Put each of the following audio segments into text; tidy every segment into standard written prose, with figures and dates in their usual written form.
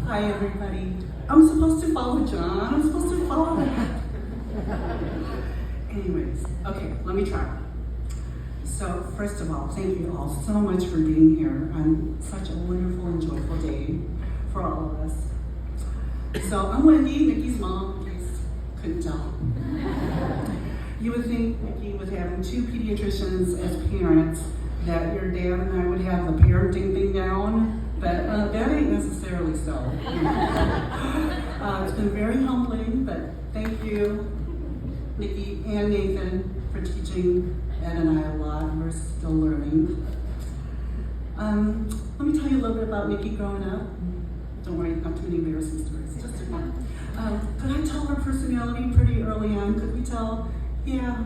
Hi, everybody. I'm supposed to follow John. I'm supposed to follow him. Anyways, okay, let me try. So, first of all, thank you all so much for being here on such a wonderful and joyful day for all of us. So, I'm Wendy, Nikki's mom, in case you couldn't tell. You would think, Nikki, with having two pediatricians as parents, that your dad and I would have the parenting thing down, but that ain't necessarily so. It's been very humbling, but thank you, Nikki and Nathan, for teaching Ed and I a lot. We're still learning. Let me tell you a little bit about Nikki growing up. Don't worry, not too many embarrassing stories, just a few. Could I tell her personality pretty early on? Could we tell? Yeah,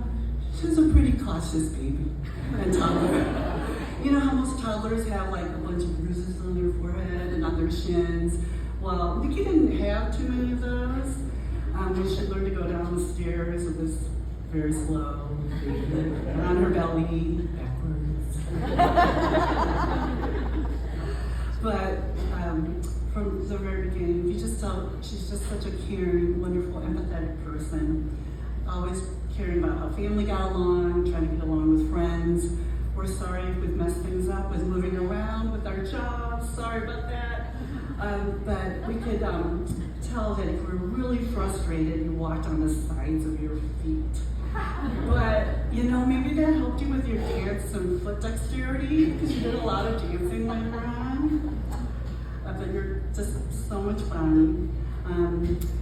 she's a pretty cautious baby and toddler. You know how most toddlers have like a bunch of bruises on their forehead and on their shins? Well, Nikki didn't have too many of those. When she learned to go down the stairs, it was very slow, on her belly, backwards. But from the very beginning, you just tell she's just such a caring, wonderful, empathetic person. Always caring about how family got along, trying to get along with friends. We're sorry if we've messed things up with moving around with our jobs. Sorry about that. But we could tell that if we're really frustrated, you walked on the sides of your feet. But, you know, maybe that helped you with your dance and foot dexterity, because you did a lot of dancing when you were on. But you're just so much fun.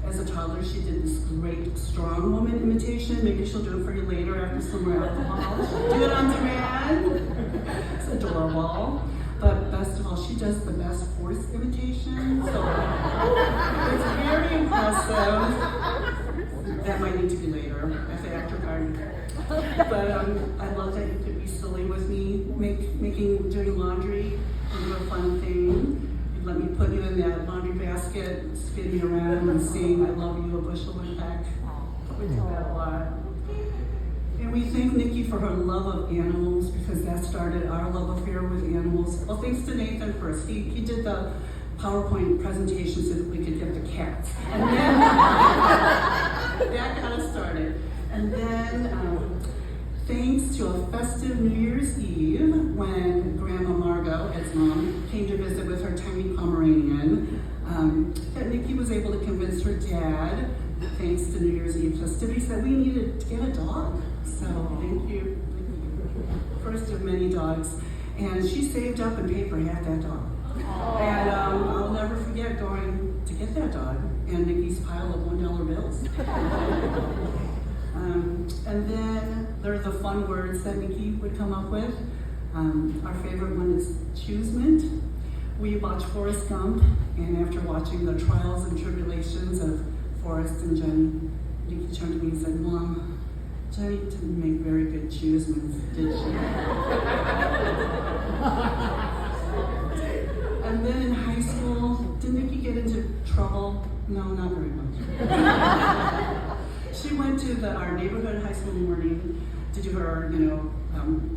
As a toddler, she did this great strong woman imitation. Maybe she'll do it for you later after some more alcohol. She'll do it on demand. It's adorable. But best of all, she does the best horse imitation. So it's very impressive. That might need to be later at the after party. But I love that you could be silly with me, doing laundry, and do a fun thing. Let me put you in that laundry basket, spin you around and sing, I love you, a bushel and peck. We do that a lot. And we thank Nikki for her love of animals, because that started our love affair with animals. Well, thanks to Nathan first. He did the PowerPoint presentation so that we could get the cats. And then that got us started. And then, thanks to a festive New Year's Eve, when Grandma Margot, Ed's mom, came to visit with her tiny Pomeranian, that Nikki was able to convince her dad, thanks to New Year's Eve festivities, that we needed to get a dog. So thank you. First of many dogs. And she saved up and paid for half that dog. And I'll never forget going to get that dog and Nikki's pile of $1 bills. And then there are the fun words that Nikki would come up with. Our favorite one is choosement. We watch Forrest Gump, and after watching the trials and tribulations of Forrest and Jenny, Nikki turned to me and said, Mom, Jenny didn't make very good choosements, did she? And then in high school, did Nikki get into trouble? No, not very much. She went to our neighborhood high school morning to do her,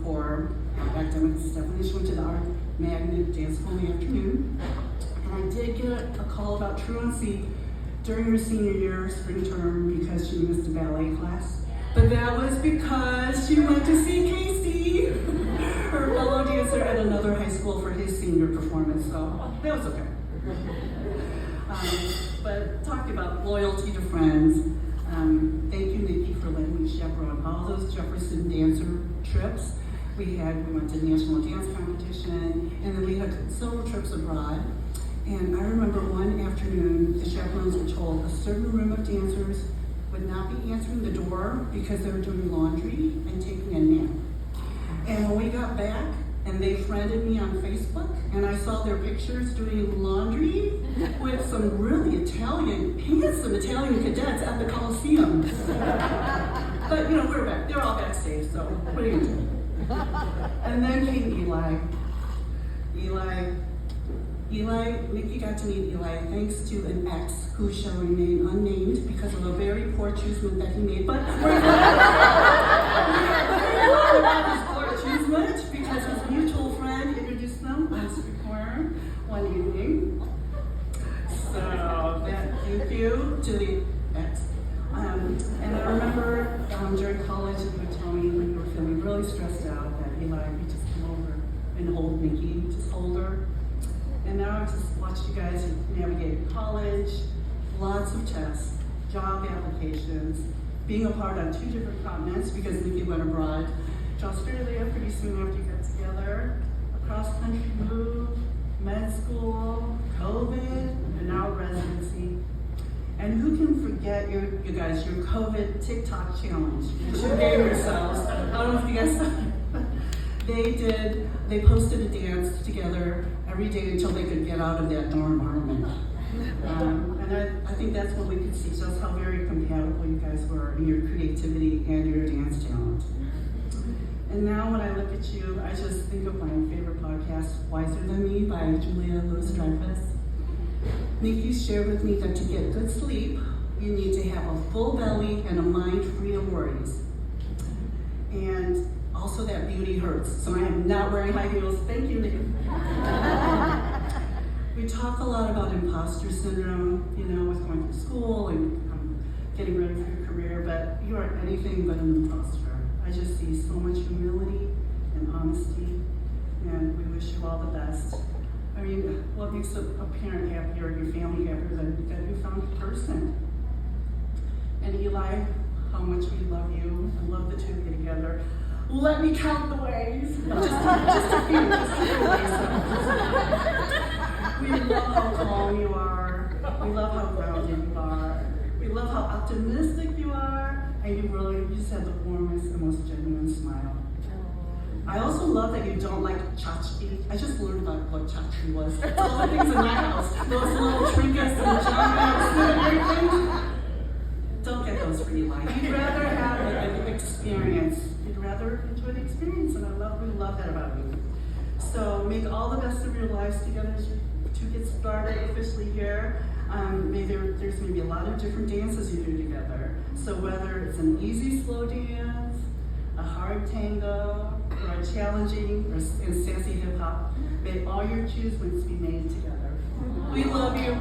core academic stuff. And then she went to the art magnet dance school in the afternoon. And I did get a call about truancy during her senior year, spring term, because she missed a ballet class. But that was because she went to see Casey, her fellow dancer at another high school, for his senior performance. So that was okay. But talking about loyalty to friends, thank you, Nikki, for letting me chaperone all those Jefferson dancer trips. We went to national dance competition, and then we had several trips abroad. And I remember one afternoon, the chaperones were told a certain room of dancers would not be answering the door because they were doing laundry and taking a nap. And when we got back, and they friended me on Facebook, and I saw their pictures doing laundry with some really handsome Italian cadets at the Holocene. But we're back. They're all backstage, so what are you gonna do? And then came Eli. Nikki got to meet Eli thanks to an ex who shall remain unnamed because of a very poor choosement that he made. But we're glad about his poor choosement because his mutual friend introduced them last one evening. you to the X. And I remember during college, you would tell me when you were feeling really stressed out that Eli, you just come over and hold Nikki, just hold her. And now I just watched you guys navigate college, lots of tests, job applications, being apart on 2 different continents because Nikki went abroad to Australia pretty soon after you got together, a cross-country move, med school, COVID, and now residency. And who can forget you guys, your COVID TikTok challenge that you gave yourselves. I don't know if you guys saw it. They posted a dance together every day until they could get out of that dorm apartment. And I think that's what we could see, just how very compatible you guys were in your creativity and your dance talent. And now when I look at you, I just think of my favorite podcast, Wiser Than Me by Julia Louis-Dreyfus. Nikki shared with me that to get good sleep, you need to have a full belly and a mind free of worries. And also that beauty hurts. So I am not wearing high heels. Thank you, Nikki. We talk a lot about imposter syndrome, with going through school and getting ready for your career, but you are anything but an imposter. I just see so much humility and honesty, and we wish you all the best. I mean, what makes a parent happier, your family happier than that you found a person? And Eli, how much we love you. I love the 2 of you together. Let me count the ways. Just a few ways. We love how calm you are. We love how grounded you are. We love how optimistic you are. And you just have the warmest and most genuine smile. I also love that you don't like tchotchke. I just learned about what tchotchke was. It's all the things in my house. Those little trinkets and junk and everything. Don't get those for Eli. You'd rather have an experience. You'd rather enjoy the experience, and we love that about you. So make all the best of your lives together as you 2 get started officially here. There's maybe a lot of different dances you do together. So whether it's an easy slow dance, a hard tango, or a challenging and sassy hip hop, may all your choosings be made together. We love you.